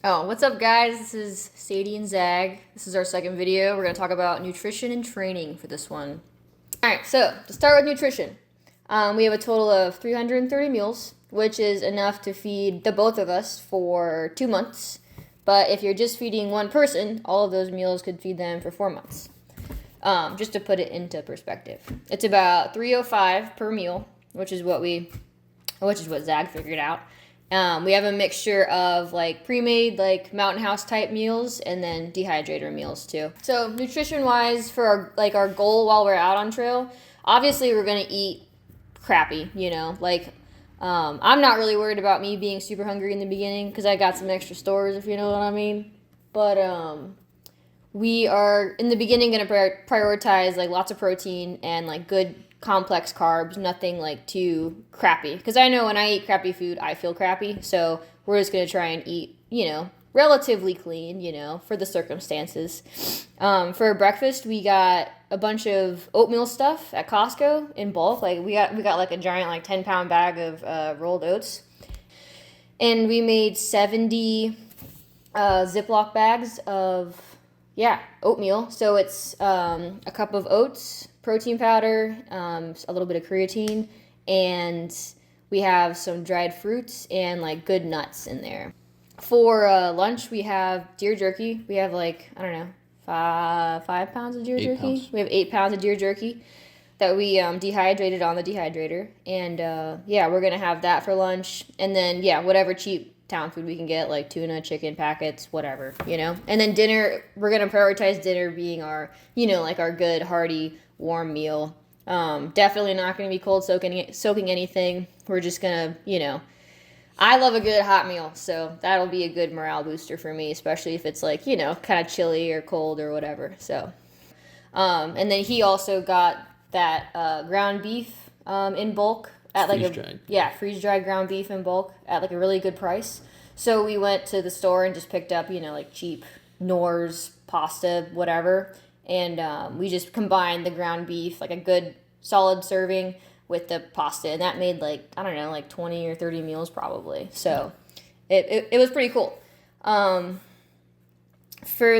Oh, what's up, guys? This is Sadie and Zag. This is our second video. We're going to talk about nutrition and training for this one. All right, so to start with nutrition, we have a total of 330 meals, which is enough to feed the both of us for 2 months. But if you're just feeding one person, all of those meals could feed them for 4 months. Just to put it into perspective, it's about 305 per meal, which is what Zag figured out. We have a mixture of like pre-made, like Mountain House type meals, and then dehydrator meals too. So nutrition wise, for our goal while we're out on trail, obviously we're gonna eat crappy. I'm not really worried about me being super hungry in the beginning because I got some extra stores, if you know what I mean. But we are in the beginning going to prioritize like lots of protein and like good complex carbs, nothing like too crappy, because I know when I eat crappy food I feel crappy. So we're just going to try and eat relatively clean, for the circumstances. For breakfast we got a bunch of oatmeal stuff at Costco in bulk. Like we got like a giant like 10-pound bag of rolled oats, and we made 70 Ziploc bags of oatmeal. So it's a cup of oats, protein powder, a little bit of creatine, and we have some dried fruits and like good nuts in there. For lunch, we have deer jerky. We have like, I don't know, 5 pounds of deer jerky. 8 pounds. We have 8 pounds of deer jerky that we dehydrated on the dehydrator. And we're going to have that for lunch. And then, whatever cheap town food we can get, like tuna, chicken packets, whatever, And then dinner, we're going to prioritize dinner being our, like our good, hearty, warm meal. Definitely not going to be cold soaking anything. We're just going to, I love a good hot meal, so that'll be a good morale booster for me, especially if it's like, kind of chilly or cold or whatever. So, and then he also got that ground beef in bulk at like freeze-dried ground beef in bulk at like a really good price. So we went to the store and just picked up, like cheap Knorr's pasta, whatever, and we just combined the ground beef, like a good solid serving, with the pasta, and that made like, I don't know, like 20 or 30 meals probably. So it was pretty cool. For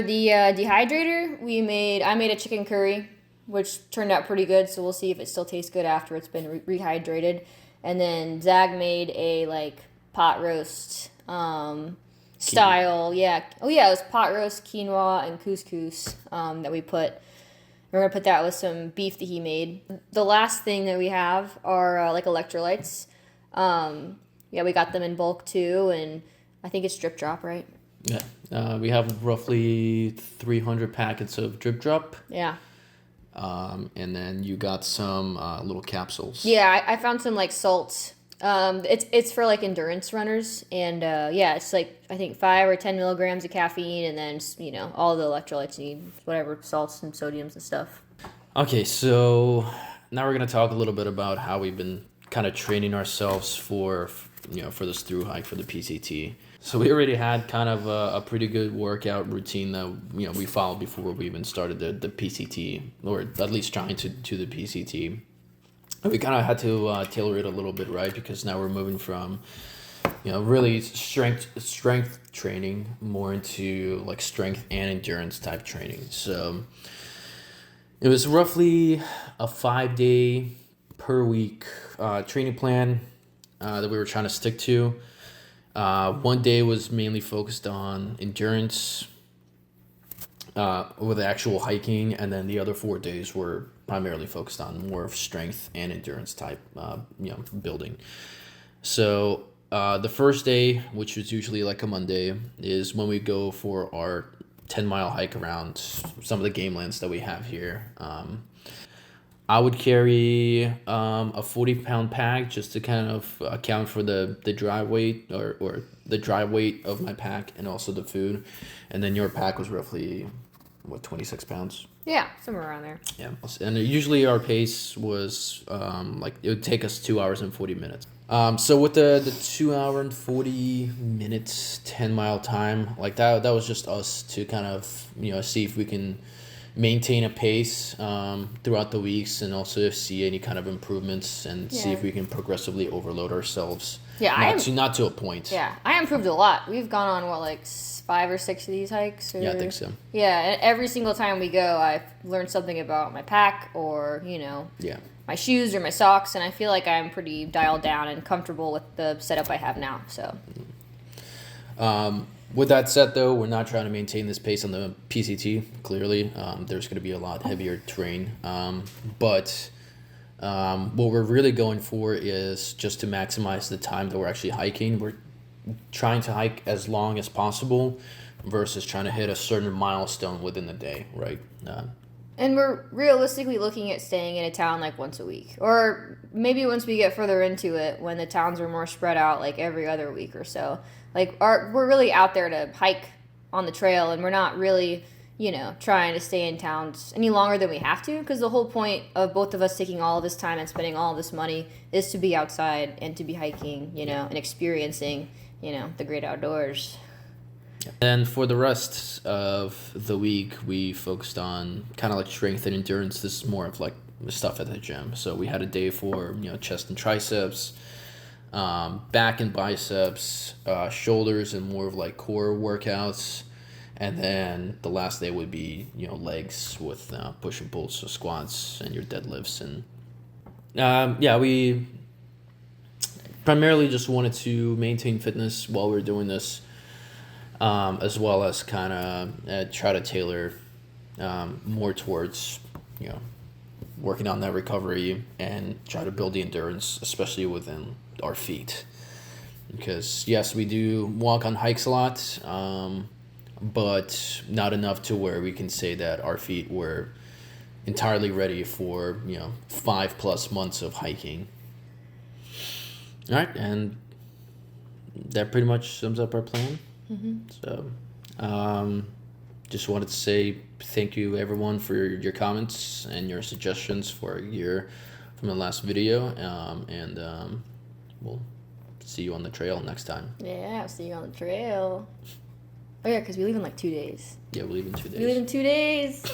the dehydrator, I made a chicken curry, which turned out pretty good, so we'll see if it still tastes good after it's been rehydrated. And then Zag made a like pot roast style. Yeah. Oh yeah, it was pot roast, quinoa, and couscous that we put. We're going to put that with some beef that he made. The last thing that we have are like electrolytes. We got them in bulk too, and I think it's drip drop, right? Yeah. We have roughly 300 packets of drip drop. Yeah. And then you got some little capsules. Yeah, I found some like salts. It's for like endurance runners, and it's like I think 5 or 10 milligrams of caffeine, and then all the electrolytes you need, whatever salts and sodiums and stuff. Okay, so now we're gonna talk a little bit about how we've been kind of training ourselves for this through hike for the PCT. So we already had kind of a pretty good workout routine that we followed before we even started the PCT, or at least trying to do the PCT. We kind of had to tailor it a little bit, right? Because now we're moving from, really strength training more into like strength and endurance type training. So it was roughly a 5-day per week training plan that we were trying to stick to. One day was mainly focused on endurance with actual hiking, and then the other 4 days were primarily focused on more of strength and endurance type building. So the first day, which is usually like a Monday, is when we go for our 10-mile hike around some of the game lands that we have here. I would carry a 40-pound pack just to kind of account for the dry weight or the dry weight of my pack, and also the food. And then your pack was roughly 26 pounds? Yeah, somewhere around there. Yeah, and usually our pace was it would take us 2 hours and 40 minutes. So with the 2 hour and 40 minutes 10-mile time, like that was just us to kind of see if we can maintain a pace throughout the weeks, and also see any kind of improvements, and see if we can progressively overload ourselves. Yeah, not to a point. Yeah, I improved a lot. We've gone on like 5 or 6 of these hikes. Yeah, I think so. Yeah, and every single time we go, I've learned something about my pack or my shoes or my socks, and I feel like I'm pretty dialed down and comfortable with the setup I have now. So. With that said, though, we're not trying to maintain this pace on the PCT. Clearly, there's going to be a lot heavier terrain, but. What we're really going for is just to maximize the time that we're actually hiking. We're trying to hike as long as possible versus trying to hit a certain milestone within the day, right? And we're realistically looking at staying in a town like once a week. Or maybe once we get further into it, when the towns are more spread out, like every other week or so. Like, we're really out there to hike on the trail, and we're not really... trying to stay in towns any longer than we have to, because the whole point of both of us taking all of this time and spending all of this money is to be outside and to be hiking, and experiencing, the great outdoors. And for the rest of the week, we focused on kind of like strength and endurance. This is more of like stuff at the gym. So we had a day for, chest and triceps, back and biceps, shoulders, and more of like core workouts. And then the last day would be, legs with push and pulls, so squats and your deadlifts. And we primarily just wanted to maintain fitness while we were doing this, as well as kind of try to tailor more towards, working on that recovery and try to build the endurance, especially within our feet. Because, yes, we do walk on hikes a lot, but not enough to where we can say that our feet were entirely ready for 5+ months of hiking. All right, and that pretty much sums up our plan. So just wanted to say thank you everyone for your comments and your suggestions for a year from the last video, and we'll see you on the trail next time. Yeah, I'll see you on the trail. Oh, yeah, because we leave in like 2 days. Yeah, we leave in 2 days. We leave in 2 days.